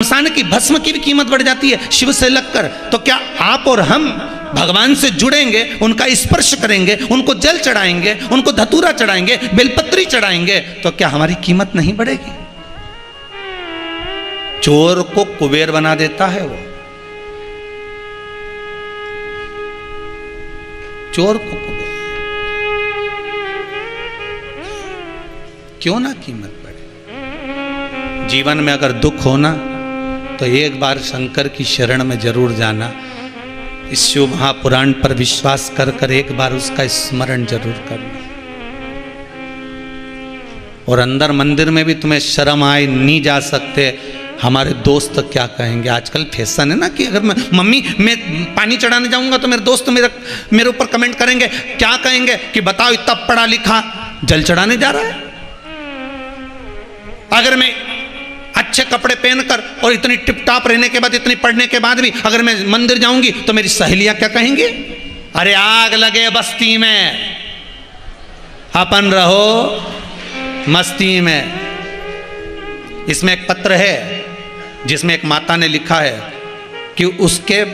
शमशान की भस्म की भी कीमत बढ़ जाती है शिव से लगकर। तो क्या आप और हम भगवान से जुड़ेंगे, उनका स्पर्श करेंगे, उनको जल चढ़ाएंगे, उनको धतूरा चढ़ाएंगे, बेलपत्री चढ़ाएंगे, तो क्या हमारी कीमत नहीं बढ़ेगी? चोर को कुबेर बना देता है वो, चोर को कुबेर। क्यों ना कीमत बढ़े? जीवन में अगर दुख होना तो एक बार शंकर की शरण में जरूर जाना, इस शिव महापुराण पर विश्वास कर कर एक बार उसका स्मरण जरूर करना। और अंदर मंदिर में भी तुम्हें शर्म आए, नहीं जा सकते, हमारे दोस्त क्या कहेंगे? आजकल फैशन है ना कि अगर मम्मी मैं पानी चढ़ाने जाऊंगा तो मेरे दोस्त मेरे ऊपर कमेंट करेंगे, क्या कहेंगे कि बताओ इतना पढ़ा लिखा जल चढ़ाने जा रहा है। अगर मैं अच्छे कपड़े पहनकर और इतनी टिपटाप रहने के बाद, इतनी पढ़ने के बाद भी अगर मैं मंदिर जाऊंगी तो मेरी सहेलियां क्या कहेंगी? अरे आग लगे बस्ती में, अपन रहो मस्ती में। इसमें एक पत्र है जिसमें एक माता ने लिखा है कि उसके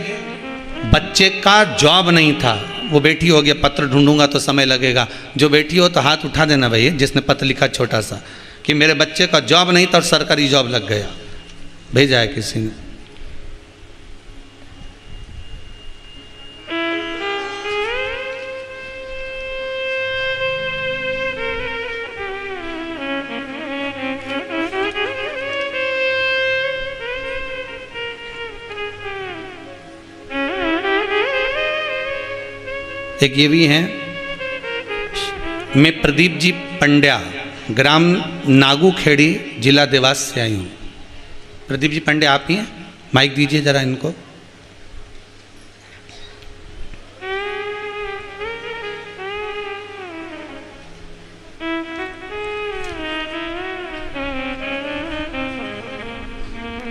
बच्चे का जॉब नहीं था, वो बेटी हो गया, पत्र ढूंढूंगा तो समय लगेगा। जो बेटी हो तो हाथ उठा देना भाई, जिसने पत्र लिखा छोटा सा कि मेरे बच्चे का जॉब नहीं था और सरकारी जॉब लग गया, भेजा है किसी ने। एक ये भी है, मैं प्रदीप जी पंड्या, ग्राम नागूखेड़ी, जिला देवास से आई हूँ। प्रदीप जी पंडे आप ही हैं? माइक दीजिए जरा इनको।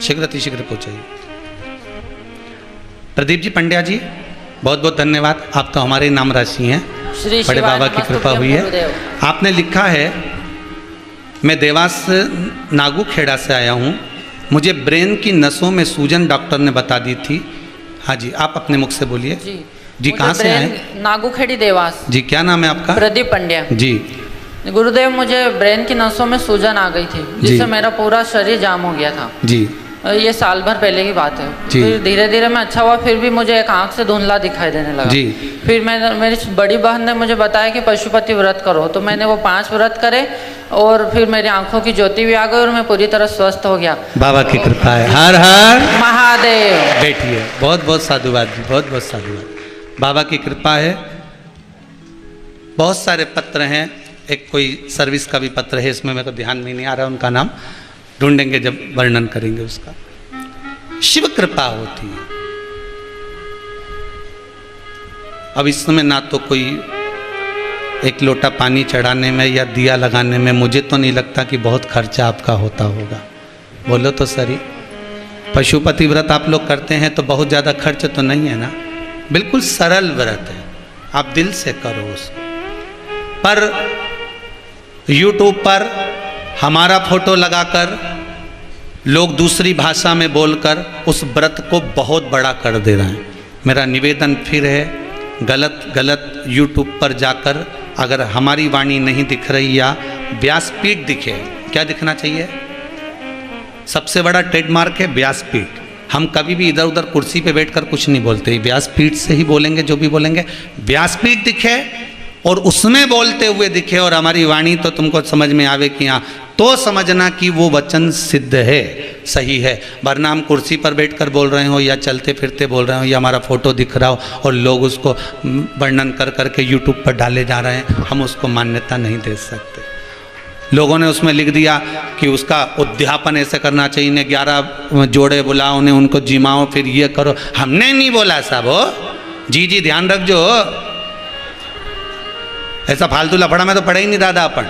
शीघ्र पहुंचाइए। प्रदीप जी पंड्या जी, बहुत बहुत धन्यवाद, आप तो हमारे नाम राशि हैं, बड़े बाबा की कृपा हुई है। आपने लिखा है, मैं देवास नागूखेड़ा से आया हूँ, मुझे ब्रेन की नसों में सूजन डॉक्टर ने बता दी थी। हाँ जी, आप अपने मुख से बोलिए। जी कहाँ से आए? नागूखेड़ी देवास। जी क्या नाम है आपका? प्रदीप पंड्या जी। गुरुदेव, मुझे ब्रेन की नसों में सूजन आ गई थी, जिससे मेरा पूरा शरीर जाम हो गया था। जी, ये साल भर पहले की बात है। फिर धीरे धीरे मैं अच्छा हुआ, फिर भी मुझे एक आंख से धुंधला दिखाई देने लगा। जी। फिर मेरी बड़ी बहन ने मुझे बताया कि पशुपति व्रत करो, तो मैंने वो 5 व्रत करे और फिर मेरी आंखों की ज्योति भी आ गई और मैं पूरी तरह स्वस्थ हो गया। बाबा की कृपा है। हर हर महादेव। बैठिए। बहुत बहुत साधुवाद जी, बहुत बहुत साधुवाद। बाबा की कृपा है। बहुत सारे पत्र हैं, एक कोई सर्विस का भी पत्र है, इसमें मेरे को ध्यान में नहीं आ रहा उनका नाम, ढूंढेंगे जब वर्णन करेंगे उसका। शिव कृपा होती है। अब इस समय ना तो कोई एक लोटा पानी चढ़ाने में या दिया लगाने में, मुझे तो नहीं लगता कि बहुत खर्चा आपका होता होगा, बोलो तो सही। पशुपति व्रत आप लोग करते हैं तो बहुत ज़्यादा खर्च तो नहीं है ना, बिल्कुल सरल व्रत है, आप दिल से करो उसको। पर YouTube पर हमारा फोटो लगाकर लोग दूसरी भाषा में बोलकर उस व्रत को बहुत बड़ा कर दे रहे हैं। मेरा निवेदन फिर है, गलत YouTube पर जाकर अगर हमारी वाणी नहीं दिख रही या व्यासपीठ दिखे, क्या दिखना चाहिए? सबसे बड़ा ट्रेडमार्क है व्यासपीठ। हम कभी भी इधर उधर कुर्सी पे बैठकर कुछ नहीं बोलते, व्यासपीठ से ही बोलेंगे जो भी बोलेंगे। व्यासपीठ दिखे और उसमें बोलते हुए दिखे और हमारी वाणी तो तुमको समझ में आवे कि हाँ, तो समझना कि वो वचन सिद्ध है, सही है। वरना हम कुर्सी पर बैठकर बोल रहे हो या चलते फिरते बोल रहे हो या हमारा फोटो दिख रहा हो और लोग उसको वर्णन कर करके YouTube पर डाले जा रहे हैं, हम उसको मान्यता नहीं दे सकते। लोगों ने उसमें लिख दिया कि उसका उद्यापन ऐसे करना चाहिए, इन्हें 11 जोड़े बुलाओ, उन्हें उनको जिमाओ, फिर ये करो। हमने नहीं बोला साहब, हो जी ध्यान रख, जो ऐसा फालतू लफड़ा में तो पढ़े ही नहीं दादा अपन।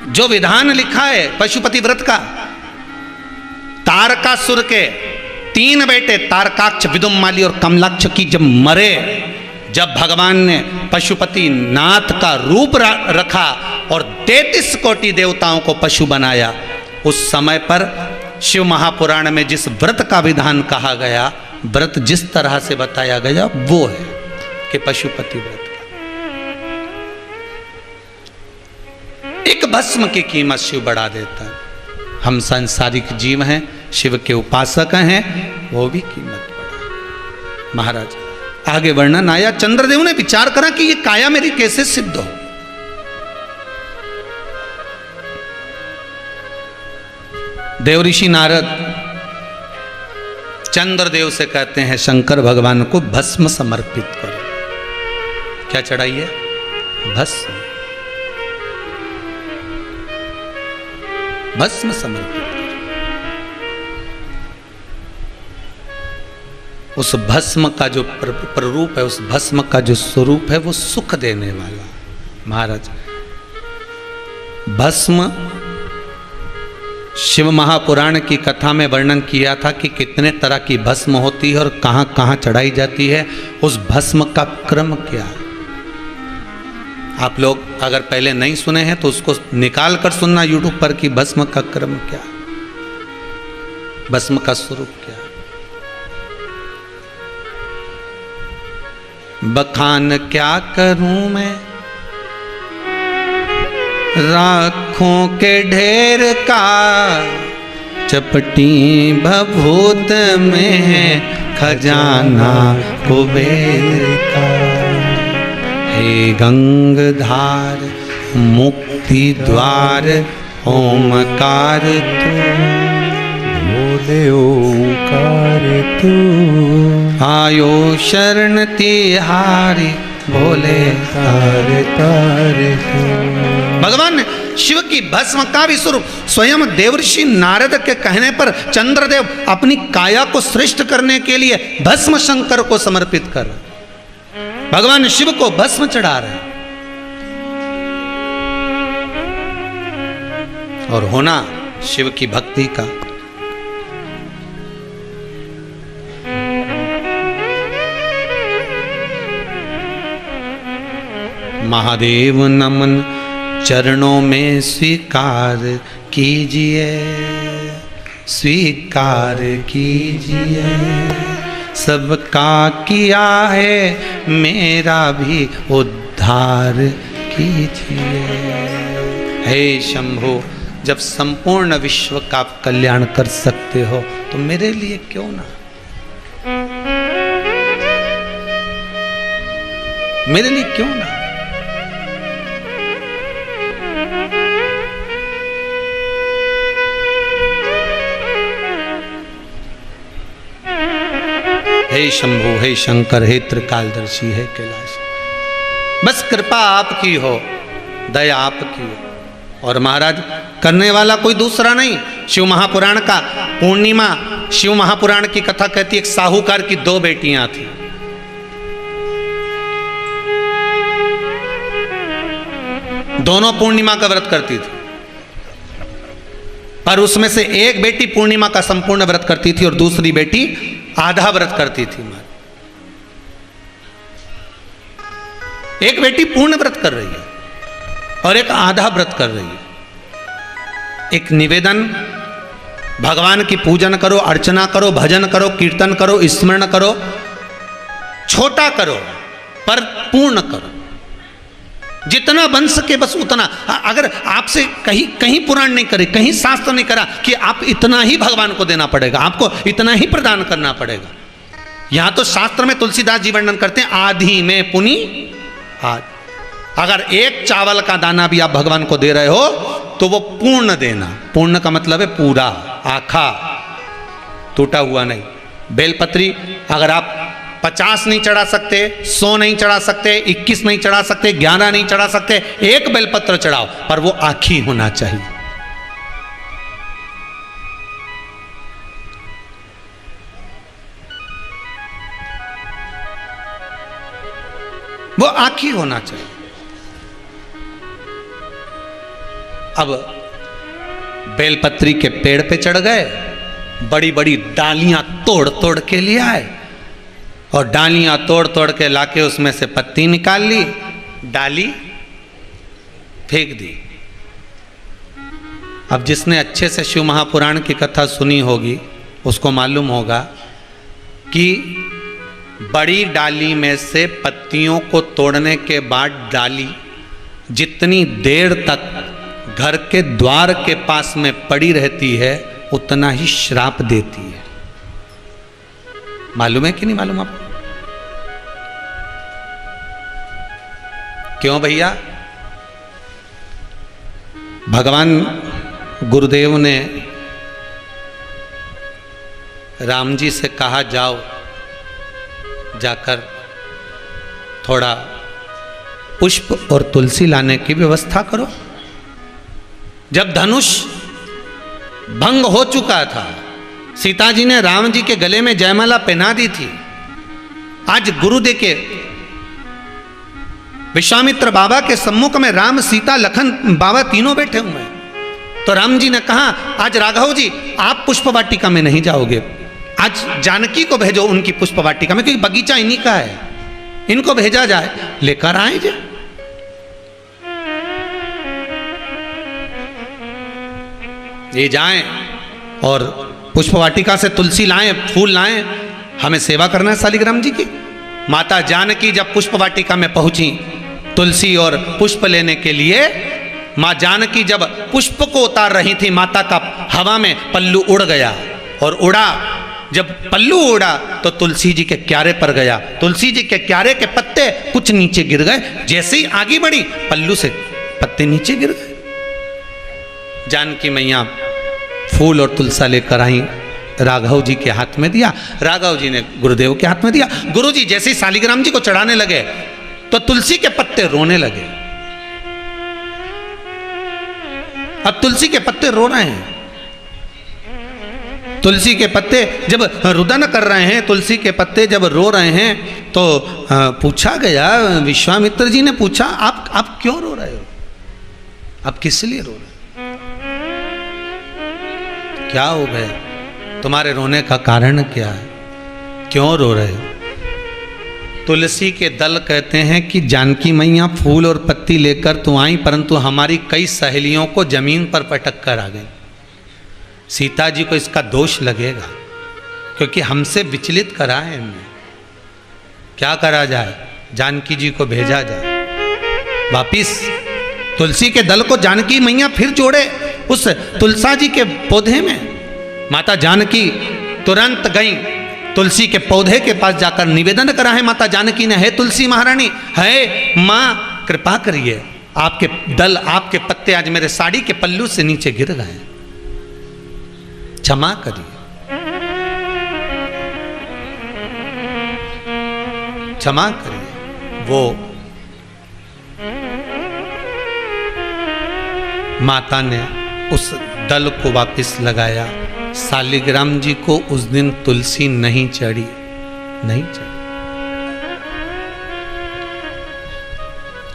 जो विधान लिखा है पशुपति व्रत का, तारकासुर के 3 बेटे तारकाक्ष, विदुम्माली और कमलाक्ष की जब मरे, जब भगवान ने पशुपति नाथ का रूप रखा और 33 कोटि देवताओं को पशु बनाया। उस समय पर शिव महापुराण में जिस व्रत का विधान कहा गया, व्रत जिस तरह से बताया गया वो है कि पशुपति व्रत का एक भस्म की कीमत शिव बढ़ा देता है। हम सांसारिक जीव हैं, शिव के उपासक हैं, वो भी कीमत बढ़ा। महाराज आगे वर्णन आया, चंद्रदेव ने विचार करा कि ये काया मेरी कैसे सिद्ध हो। देव ऋषि नारद चंद्रदेव से कहते हैं शंकर भगवान को भस्म समर्पित करो। क्या चढ़ाइए? भस्म। भस्म समर्पित करो। उस भस्म का जो प्ररूप है, उस भस्म का जो स्वरूप है वो सुख देने वाला। महाराज भस्म शिव महापुराण की कथा में वर्णन किया था कि कितने तरह की भस्म होती है और कहाँ कहाँ चढ़ाई जाती है। उस भस्म का क्रम क्या है, आप लोग अगर पहले नहीं सुने हैं तो उसको निकाल कर सुनना यूट्यूब पर कि भस्म का क्रम क्या है, भस्म का स्वरूप क्या है। बखान क्या करूं मैं राखों के ढेर का, चपटी भभूत में है खजाना कुबेर का। हे गंगधार मुक्ति द्वार ओमकार तू, बोले ओंकार तू। आयो शरण तिहारी बोले तारे तारे तू। भगवान शिव की भस्म का भी स्वरूप स्वयं देवर्षि नारद के कहने पर चंद्रदेव अपनी काया को श्रेष्ठ करने के लिए भस्म शंकर को समर्पित कर भगवान शिव को भस्म चढ़ा रहे और होना शिव की भक्ति का। महादेव नमन चरणों में स्वीकार कीजिए, स्वीकार कीजिए। सबका किया है मेरा भी उद्धार कीजिए। हे शंभो, जब संपूर्ण विश्व का आप कल्याण कर सकते हो तो मेरे लिए क्यों ना, मेरे लिए क्यों ना। हे शंभु, हे शंकर, हे त्रिकालदर्शी, हे कैलाश, बस कृपा आपकी हो, दया आपकी हो। और महाराज करने वाला कोई दूसरा नहीं। शिव महापुराण का पूर्णिमा, शिव महापुराण की कथा कहती है एक साहूकार की 2 बेटियां थी। दोनों पूर्णिमा का व्रत करती थी, पर उसमें से एक बेटी पूर्णिमा का संपूर्ण व्रत करती थी और दूसरी बेटी आधा व्रत करती थी। एक बेटी पूर्ण व्रत कर रही है और एक आधा व्रत कर रही है। एक निवेदन, भगवान की पूजन करो, अर्चना करो, भजन करो, कीर्तन करो, स्मरण करो, छोटा करो पर पूर्ण करो, जितना बन सके बस उतना। अगर आपसे कहीं पुराण नहीं करे, कहीं शास्त्र नहीं करा कि आप इतना ही भगवान को देना पड़ेगा, आपको इतना ही प्रदान करना पड़ेगा। यहां तो शास्त्र में तुलसीदास जी वर्णन करते हैं आधी में पुनि आध। अगर एक चावल का दाना भी आप भगवान को दे रहे हो तो वो पूर्ण देना। पूर्ण का मतलब है पूरा, आखा, टूटा हुआ नहीं। बेलपत्री अगर आप 50 नहीं चढ़ा सकते, 100 नहीं चढ़ा सकते, 21 नहीं चढ़ा सकते, 11 नहीं चढ़ा सकते, एक बेलपत्र चढ़ाओ पर वो आखी होना चाहिए। वो आखी होना चाहिए। अब बेलपत्री के पेड़ पे चढ़ गए, बड़ी बड़ी डालियां तोड़ तोड़ के ले आए और डालियां तोड़ तोड़ के लाके उसमें से पत्ती निकाल ली, डाली फेंक दी। अब जिसने अच्छे से शिव महापुराण की कथा सुनी होगी उसको मालूम होगा कि बड़ी डाली में से पत्तियों को तोड़ने के बाद डाली जितनी देर तक घर के द्वार के पास में पड़ी रहती है उतना ही श्राप देती है। मालूम है कि नहीं मालूम आपको? क्यों भैया? भगवान गुरुदेव ने राम जी से कहा जाओ जाकर थोड़ा पुष्प और तुलसी लाने की व्यवस्था करो। जब धनुष भंग हो चुका था, सीता जी ने राम जी के गले में जयमाला पहना दी थी। आज गुरुदेव के विश्वामित्र बाबा के सम्मुख में राम, सीता, लखन बाबा तीनों बैठे हुए हैं। तो राम जी ने कहा आज राघव जी आप पुष्प वाटिका में नहीं जाओगे, आज जानकी को भेजो उनकी पुष्प वाटिका में, क्योंकि बगीचा इन्हीं का है, इनको भेजा जाए, लेकर आए जाए। ये जाएं और पुष्प वाटिका से तुलसी लाएं, फूल लाएं, हमें सेवा करना है शालिग्राम जी की। माता जानकी जब पुष्प वाटिका में पहुंची तुलसी और पुष्प लेने के लिए, माँ जानकी जब पुष्प को उतार रही थी, माता का हवा में पल्लू उड़ गया और उड़ा। जब पल्लू उड़ा तो तुलसी जी के क्यारे पर गया, तुलसी जी के क्यारे के पत्ते कुछ नीचे गिर गए। जैसे ही आगे बढ़ी पल्लू से पत्ते नीचे गिर गए। जानकी मैया फूल और तुलसा लेकर आई, राघव जी के हाथ में दिया, राघव जी ने गुरुदेव के हाथ में दिया। गुरु जी जैसे ही शालिग्राम जी को चढ़ाने लगे तो तुलसी के पत्ते रोने लगे। अब तुलसी के पत्ते रो रहे हैं। तुलसी के पत्ते जब रुदन कर रहे हैं, तुलसी के पत्ते जब रो रहे हैं तो पूछा गया, विश्वामित्र जी ने पूछा आप क्यों रो रहे हो, आप किस लिए रो रहे हो, क्या हो गए, तुम्हारे रोने का कारण क्या है, क्यों रो रहे हो? तुलसी के दल कहते हैं कि जानकी मैया फूल और पत्ती लेकर तो आई, परंतु हमारी कई सहेलियों को जमीन पर पटक कर आ गई। सीता जी को इसका दोष लगेगा क्योंकि हमसे विचलित करा है इनने। क्या करा जाए? जानकी जी को भेजा जाए वापिस। तुलसी के दल को जानकी मैया फिर जोड़े उस तुलसा जी के पौधे में। माता जानकी तुरंत गई तुलसी के पौधे के पास जाकर निवेदन करा है माता जानकी ने, है तुलसी महारानी, है माँ कृपा करिए, आपके दल, आपके पत्ते आज मेरे साड़ी के पल्लू से नीचे गिर गए, क्षमा करिए, क्षमा करिए। वो माता ने उस दल को वापस लगाया। शालिग्राम जी को उस दिन तुलसी नहीं चढ़ी, नहीं चढ़ी।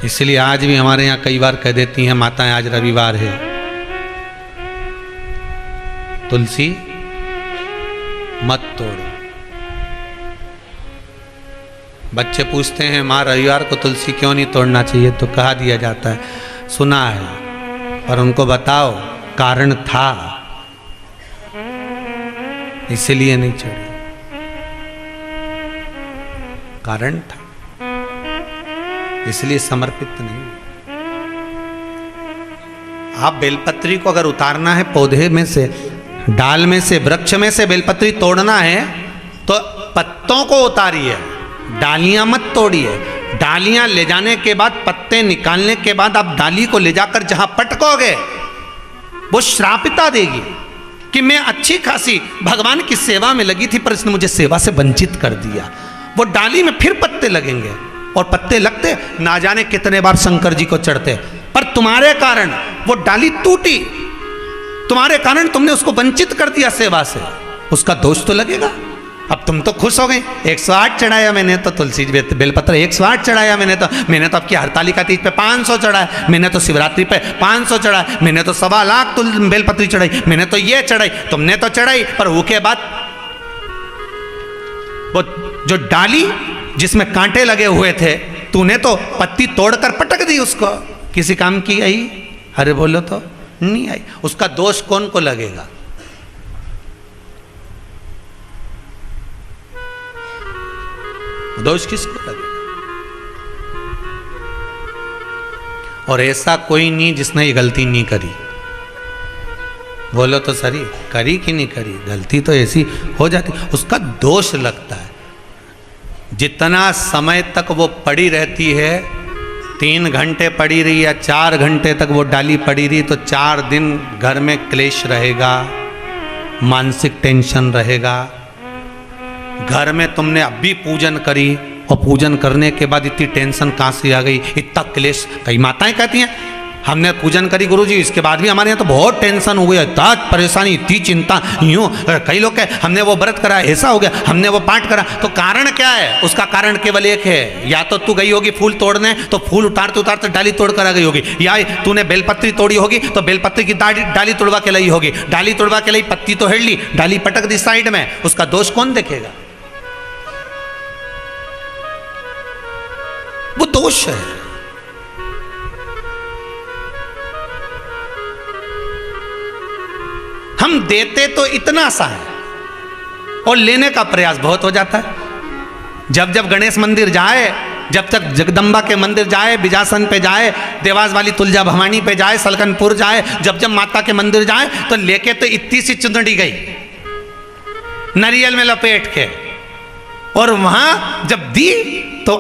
इसलिए आज भी हमारे यहाँ कई बार कह देती हैं माताएं आज रविवार है, तुलसी मत तोड़ो। बच्चे पूछते हैं माँ रविवार को तुलसी क्यों नहीं तोड़ना चाहिए, तो कहा दिया जाता है सुना है, और उनको बताओ कारण था, इसलिए नहीं चढ़ी, कारण था, इसलिए समर्पित नहीं। आप बेलपत्री को अगर उतारना है पौधे में से, डाल में से, वृक्ष में से बेलपत्री तोड़ना है तो पत्तों को उतारिए, डालियां मत तोड़िए। डालियां ले जाने के बाद, पत्ते निकालने के बाद आप डाली को ले जाकर जहां पटकोगे वो श्रापिता देगी कि मैं अच्छी खासी भगवान की सेवा में लगी थी पर इसने मुझे सेवा से वंचित कर दिया। वो डाली में फिर पत्ते लगेंगे और पत्ते लगते ना जाने कितने बार शंकर जी को चढ़ते, पर तुम्हारे कारण वो डाली टूटी, तुम्हारे कारण तुमने उसको वंचित कर दिया सेवा से, उसका दोष तो लगेगा। अब तुम तो खुश हो गए, 108 चढ़ाया मैंने तो तुलसी बेलपत्र 108 चढ़ाया मैंने तो आपकी हरतालिका तीज पे 500 चढ़ाया, मैंने तो शिवरात्रि पे 500 चढ़ाया, मैंने तो 1.25 लाख बेलपत्री चढ़ाई, मैंने तो ये चढ़ाई, तुमने तो चढ़ाई, पर वो के बाद वो जो डाली जिसमें कांटे लगे हुए थे तूने तो पत्ती तोड़कर पटक दी उसको, किसी काम की आई? अरे बोलो तो नहीं आई। उसका दोष कौन को लगेगा? दोष किसको लगेगा? और ऐसा कोई नहीं जिसने ये गलती नहीं करी। बोलो तो सही, करी कि नहीं करी? गलती तो ऐसी हो जाती, उसका दोष लगता है। जितना समय तक वो पड़ी रहती है, 3 घंटे पड़ी रही या 4 घंटे तक वो डाली पड़ी रही, तो 4 दिन घर में क्लेश रहेगा, मानसिक टेंशन रहेगा। घर में तुमने अभी पूजन करी और पूजन करने के बाद इतनी टेंशन कहाँ से आ गई, इतना क्लेश। कई माताएं कहती हैं हमने पूजन करी गुरुजी, इसके बाद भी हमारे यहाँ तो बहुत टेंशन हो गया, इतना परेशानी, इतनी चिंता, यूँ। कई लोग कहे हमने वो व्रत करा, ऐसा हो गया, हमने वो पाठ करा। तो कारण क्या है? उसका कारण केवल एक है, या तो तू गई होगी फूल तोड़ने, तो फूल उतारते उतारते डाली तोड़ कर आ गई होगी, या तूने बेलपत्री तोड़ी होगी तो बेलपत्री की डाली तोड़वा के लाई होगी, डाली तोड़वा के लाई, पत्ती तो हेड़ ली, डाली पटक दी साइड में। उसका दोष कौन देखेगा? वो दोष है। हम देते तो इतना सा है और लेने का प्रयास बहुत हो जाता है। जब जब गणेश मंदिर जाए, जब तक जगदम्बा के मंदिर जाए, बिजासन पे जाए, देवास वाली तुलजा भवानी पे जाए, सलकनपुर जाए, जब जब माता के मंदिर जाए, तो लेके तो इतनी सी चुंदड़ी गई नारियल में लपेट के, और वहां जब दी तो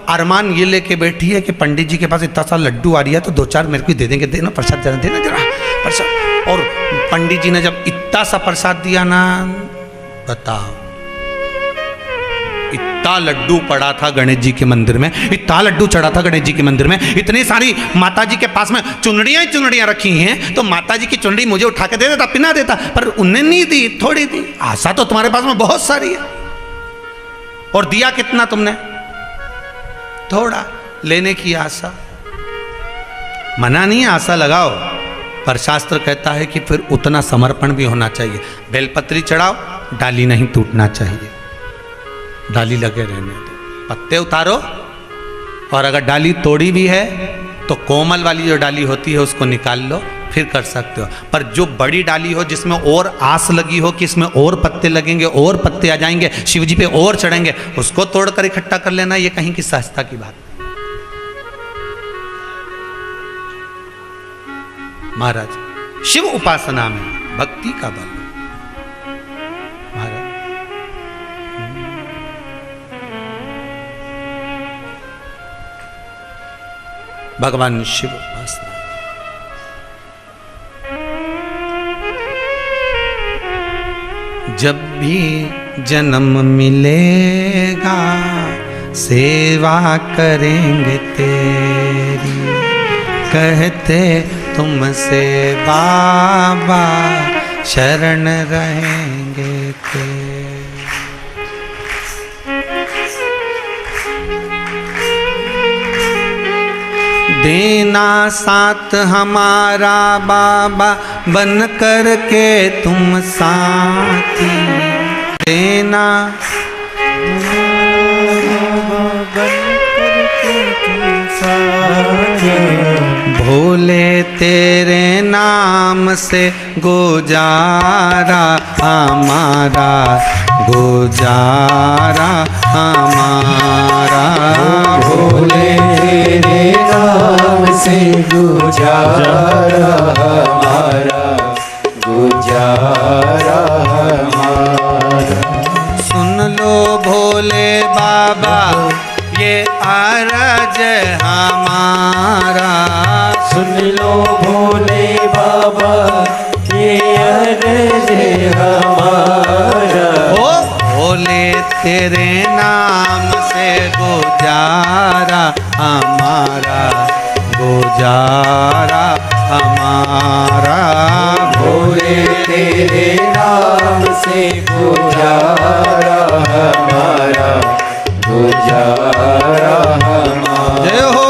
अरमान ये लेके बैठी है कि पंडित जी के पास इतना सा लड्डू आ रही है, तो 2-4 मेरे को दे देंगे, देना प्रसाद, देना जरा प्रसाद। और पंडित जी ने जब इतना सा प्रसाद दिया ना, बताओ, इतना लड्डू पड़ा था गणेश जी के मंदिर में, इतना लड्डू चढ़ा था गणेश जी के मंदिर में, इतनी सारी माता जी के पास में चुनड़ियां ही चुनड़ियां रखी हैं, तो माता जी की चुनड़ी मुझे उठा के दे देता, पिना देता, पर उन्हें नहीं दी, थोड़ी दी। आशा तो तुम्हारे पास में बहुत सारी है, और दिया कितना तुमने? थोड़ा। लेने की आशा, मना नहीं है, आशा लगाओ, पर शास्त्र कहता है कि फिर उतना समर्पण भी होना चाहिए। बेलपत्री चढ़ाओ, डाली नहीं टूटना चाहिए, डाली लगे रहने दो, पत्ते उतारो, और अगर डाली तोड़ी भी है तो कोमल वाली जो डाली होती है उसको निकाल लो, फिर कर सकते हो। पर जो बड़ी डाली हो, जिसमें और आस लगी हो कि इसमें और पत्ते लगेंगे, और पत्ते आ जाएंगे, शिव जी पे और चढ़ेंगे, उसको तोड़कर इकट्ठा कर लेना, ये कहीं की सहजता की बात। महाराज, शिव उपासना में भक्ति का बल। महाराज, भगवान शिव उपासना। जब भी जन्म मिलेगा सेवा करेंगे तेरी, कहते तुमसे बाबा शरण रहेंगे तेरे। देना साथ हमारा बाबा, बन कर के तुम साथी, देना भोले तेरे नाम से गुजारा हमारा, गुजारा हमारा, भोले तेरे नाम से गुजारा हमारा, गुजारा हमारा। सुन लो भोले बाबा ये अरज हमारा, सुन लो भोले बाबा ये अरज हमारा। ओ भोले तेरे नाम से गुजारा हमारा, गुजारा हमारा, भोले तेरे नाम से गुजारा हमारा, गुजारा हमारा। जय हो।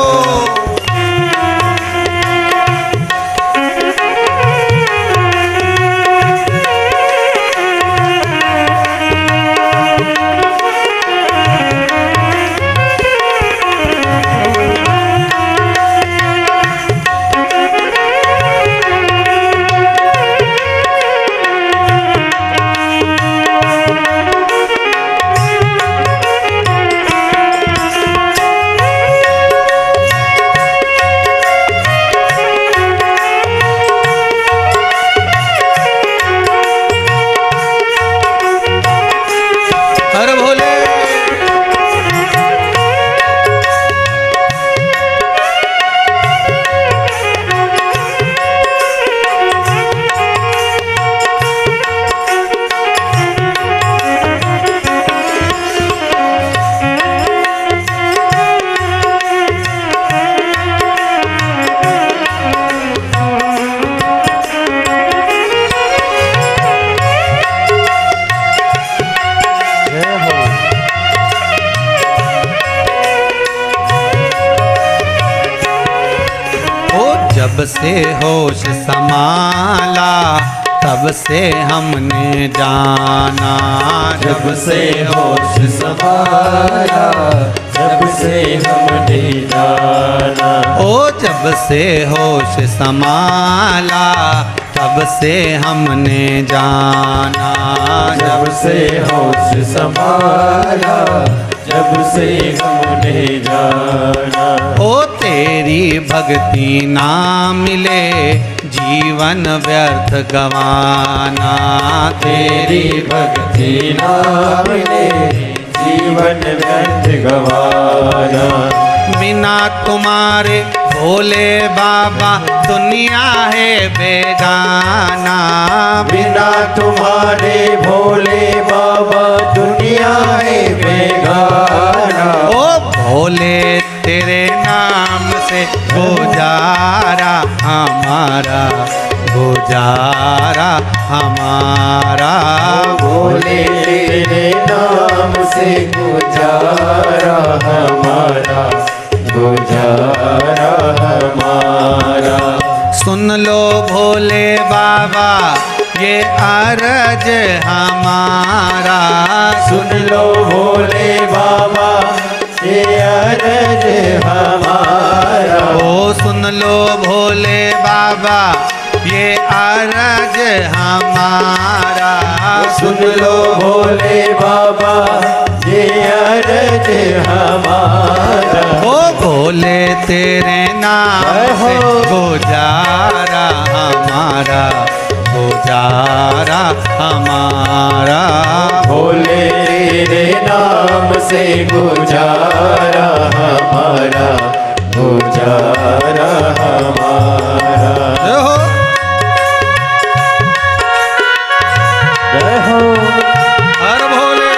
जब से होश संभाला तब से हमने जाना, जब से होश संभाला जब से हमने जाना। ओ जब से होश संभाला तब से हमने जाना, जब से होश संभाला जब से हमने जाना। ओ तेरी भक्ति ना मिले जीवन व्यर्थ गवाना, तेरी भक्ति ना मिले जीवन व्यर्थ गवाना। बिना तुम्हारे भोले बाबा दुनिया है बेगाना, बिना तुम्हारे भोले बाबा दुनिया है बेगाना। ओ भोले तेरे नाम से गुजारा हमारा, गुजारा हमारा। भोले तेरे नाम से गुजारा हमारा, गुजारा हमारा। सुन लो भोले बाबा ये अर्ज हमारा, सुन लो भोले बाबा ये अर्ज हमारा। ओ सुन लो भोले बाबा ये अर्ज हमारा, सुन लो भोले बाबा ये अर्ज हमारा। ओ भोले तेरे नाम से गुजारा हमारा, गुजारा हमारा। भोले तेरे नाम से गुजारा हमारा, गुजारा हमारा। जय हो हर भोले।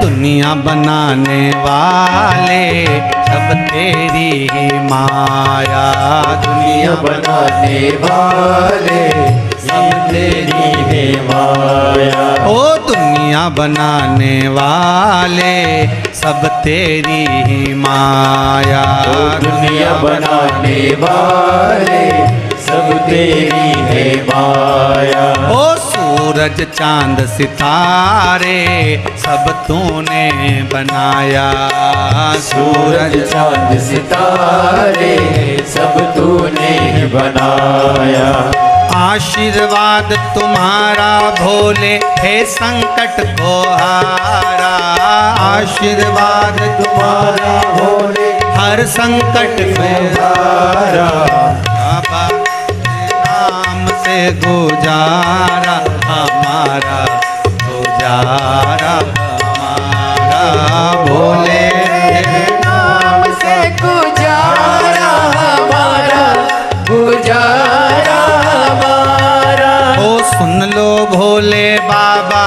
दुनिया बनाने वाले सब तेरी ही माया, दुनिया बनाने वाले सब तेरी है माया। ओ दुनिया बनाने वाले सब तेरी ही माया, दुनिया बनाने वाले सब तेरी है माया। ओ सूरज चांद सितारे सब तूने बनाया, सूरज चांद सितारे सब तूने बनाया। आशीर्वाद तुम्हारा भोले हे संकट को हारा। आशीर्वाद तुम्हारा भोले हर संकट को हारा। बाबा नाम से गुजारा हमारा, गुजारा हमारा भोले नाम से गुजारा हमारा, गुजारा हमारा। ओ सुन लो भोले बाबा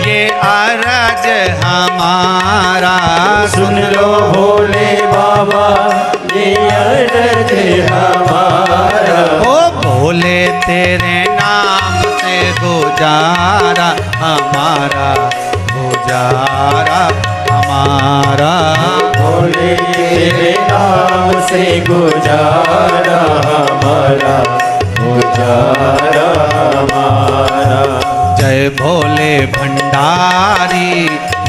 ये अरज हमारा। सुन लो भोले बाबा ये अरज हमारा। ओ भोले तेरे नाम से गुजारा हमारा, गुजारा हमारा। भोले तेरे नाम से गुजारा हमारा, गुजारा हमारा। जय भोले भंडारी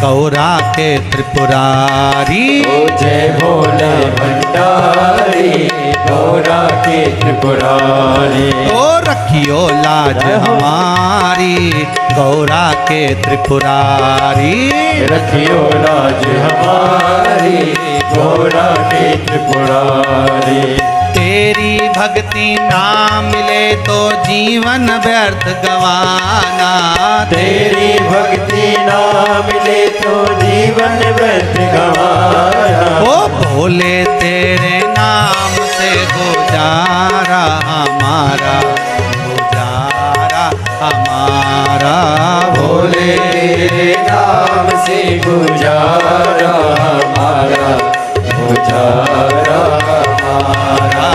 गौरा के त्रिपुरारी। ओ जय भोले भंडारी गौरा के त्रिपुरारी। ओ रखियो लाज हमारी गौरा के त्रिपुरारी। रखियो लाज हमारी गौरा के त्रिपुरारी। तेरी भक्ति ना मिले तो जीवन व्यर्थ गवाना। तेरी भक्ति ना मिले तो जीवन व्यर्थ गवाना। ओ भोले तेरे नाम से गुजारा हमारा, गुजारा हमारा। भोले तेरे नाम से गुजारा हमारा, गुजारा हमारा।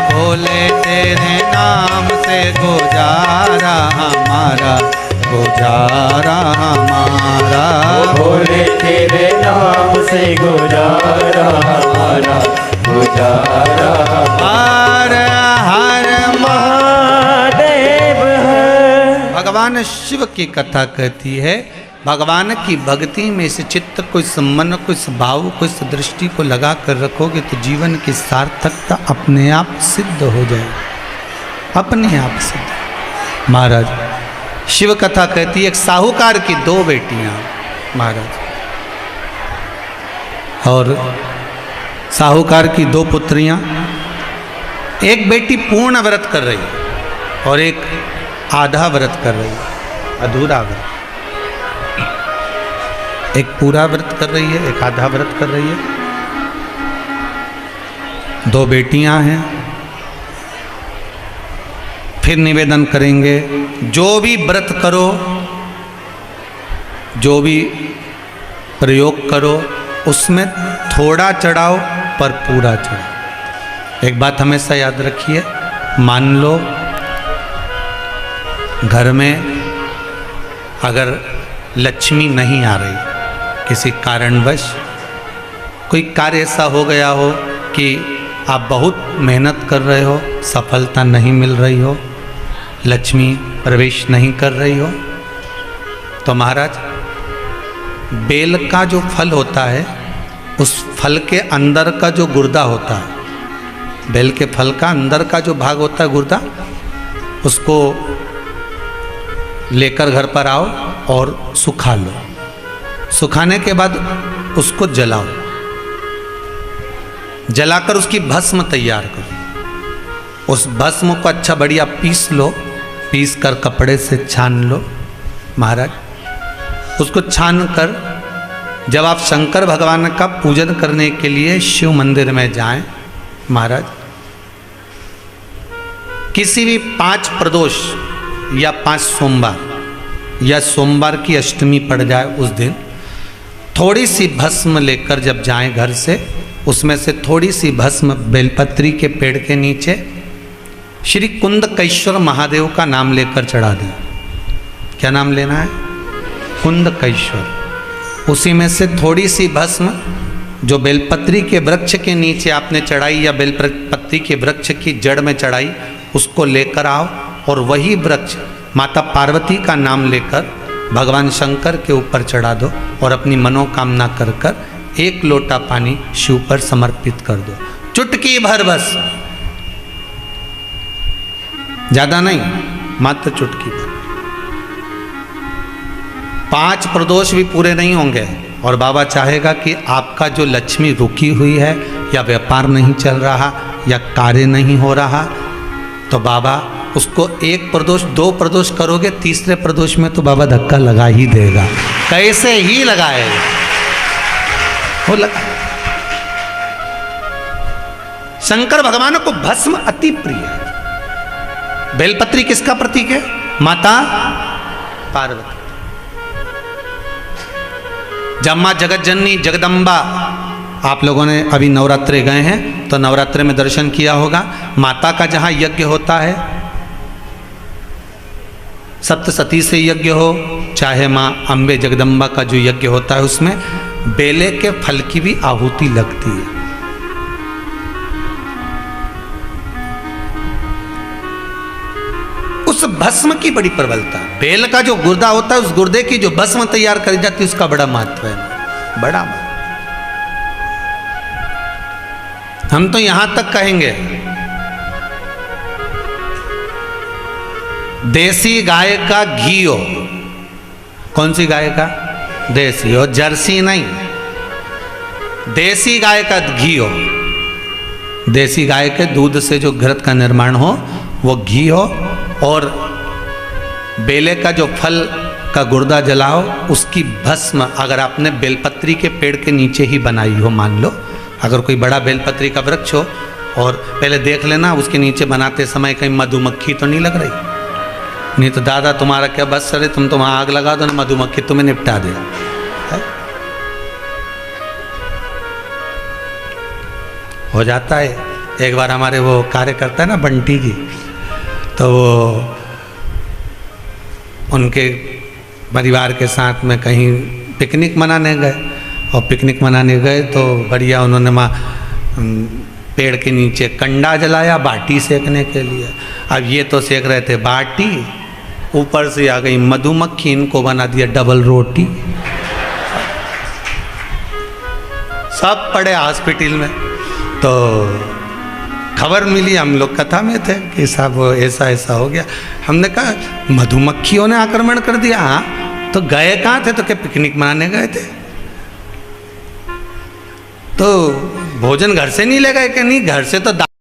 भोले तेरे नाम से गुजारा हमारा, गुजारा हमारा। भोले तेरे नाम से गुजारा हमारा, गुजारा हर हर महादेव है। भगवान शिव की कथा कहती है भगवान की भक्ति में इस चित्त को, इस मन को, इस भाव को, इस दृष्टि को लगा कर रखोगे तो जीवन की सार्थकता अपने आप सिद्ध हो जाए, अपने आप सिद्ध। महाराज शिव कथा कहती है एक साहूकार की 2 बेटियां महाराज, और साहूकार की 2 पुत्रियां। एक बेटी पूर्ण व्रत कर रही है और एक आधा व्रत कर रही है, अधूरा व्रत। एक पूरा व्रत कर रही है, एक आधा व्रत कर रही है। 2 बेटियां हैं। फिर निवेदन करेंगे जो भी व्रत करो, जो भी प्रयोग करो उसमें थोड़ा चढ़ाओ पर पूरा चढ़ाओ। एक बात हमेशा याद रखिए, मान लो घर में अगर लक्ष्मी नहीं आ रही, किसी कारणवश कोई कार्य ऐसा हो गया हो कि आप बहुत मेहनत कर रहे हो, सफलता नहीं मिल रही हो, लक्ष्मी प्रवेश नहीं कर रही हो, तो महाराज बेल का जो फल होता है उस फल के अंदर का जो गुर्दा होता है, बेल के फल का अंदर का जो भाग होता है गुर्दा, उसको लेकर घर पर आओ और सुखा लो। सुखाने के बाद उसको जलाओ, जलाकर उसकी भस्म तैयार करो। उस भस्म को अच्छा बढ़िया पीस लो, पीस कर कपड़े से छान लो महाराज। उसको छान कर जब आप शंकर भगवान का पूजन करने के लिए शिव मंदिर में जाएं महाराज, किसी भी 5 प्रदोष या 5 सोमवार या सोमवार की अष्टमी पड़ जाए उस दिन थोड़ी सी भस्म लेकर जब जाएं घर से, उसमें से थोड़ी सी भस्म बेलपत्री के पेड़ के नीचे श्री कुंदकेश्वर महादेव का नाम लेकर चढ़ा दें। क्या नाम लेना है? कुंदकेश्वर। उसी में से थोड़ी सी भस्म जो बेलपत्री के वृक्ष के नीचे आपने चढ़ाई या बेलपत्री के वृक्ष की जड़ में चढ़ाई, उसको लेकर आओ और वही वृक्ष माता पार्वती का नाम लेकर भगवान शंकर के ऊपर चढ़ा दो और अपनी मनोकामना कर कर 1 लोटा पानी शिव पर समर्पित कर दो। चुटकी भर बस, ज्यादा नहीं। मात्र चुटकी भर। 5 प्रदोष भी पूरे नहीं होंगे और बाबा चाहेगा कि आपका जो लक्ष्मी रुकी हुई है या व्यापार नहीं चल रहा या कार्य नहीं हो रहा, तो बाबा उसको 1 प्रदोष 2 प्रदोष करोगे, तीसरे प्रदोष में तो बाबा धक्का लगा ही देगा, कैसे ही लगाएगा वो लगा। शंकर भगवान को भस्म अति प्रिय है। बेलपत्री किसका प्रतीक है? माता पार्वती। जब मां जगत जननी जगदम्बा, आप लोगों ने अभी नवरात्रे गए हैं तो नवरात्रे में दर्शन किया होगा, माता का जहां यज्ञ होता है, सप्तसती से यज्ञ हो चाहे मां अम्बे जगदम्बा का जो यज्ञ होता है, उसमें बेले के फल की भी आहुति लगती है। उस भस्म की बड़ी प्रबलता, बेल का जो गुर्दा होता है उस गुर्दे की जो भस्म तैयार करी जाती है उसका बड़ा महत्व है, बड़ा महत्व। हम तो यहां तक कहेंगे देसी गाय का घी हो, कौन सी गाय का? देसी हो, जर्सी नहीं, देसी गाय का घी हो, देसी गाय के दूध से जो घृत का निर्माण हो वो घी हो, और बेले का जो फल का गुर्दा जलाओ उसकी भस्म अगर आपने बेलपत्री के पेड़ के नीचे ही बनाई हो, मान लो अगर कोई बड़ा बेलपत्री का वृक्ष हो, और पहले देख लेना उसके नीचे बनाते समय कहीं मधुमक्खी तो नहीं लग रही, नहीं तो दादा तुम्हारा क्या बस सर, तुम तो वहाँ आग लगा दो ना, मधुमक्खी तुम्हें निपटा दे। हो जाता है। एक बार हमारे वो कार्य करता है ना बंटी जी, तो वो उनके परिवार के साथ में कहीं पिकनिक मनाने गए, और पिकनिक मनाने गए तो बढ़िया उन्होंने पेड़ के नीचे कंडा जलाया बाटी सेकने के लिए। अब ये तो सेक रहे थे बाटी, ऊपर से आ गई मधुमक्खी, इनको बना दिया डबल रोटी, सब पड़े हॉस्पिटल में। तो खबर मिली, हम लोग कथा में थे कि साहब ऐसा ऐसा हो गया। हमने कहा मधुमक्खियों ने आक्रमण कर दिया। हाँ, तो गए कहाँ थे? तो क्या पिकनिक मनाने गए थे? तो भोजन घर से नहीं ले गए? कि नहीं, घर से तो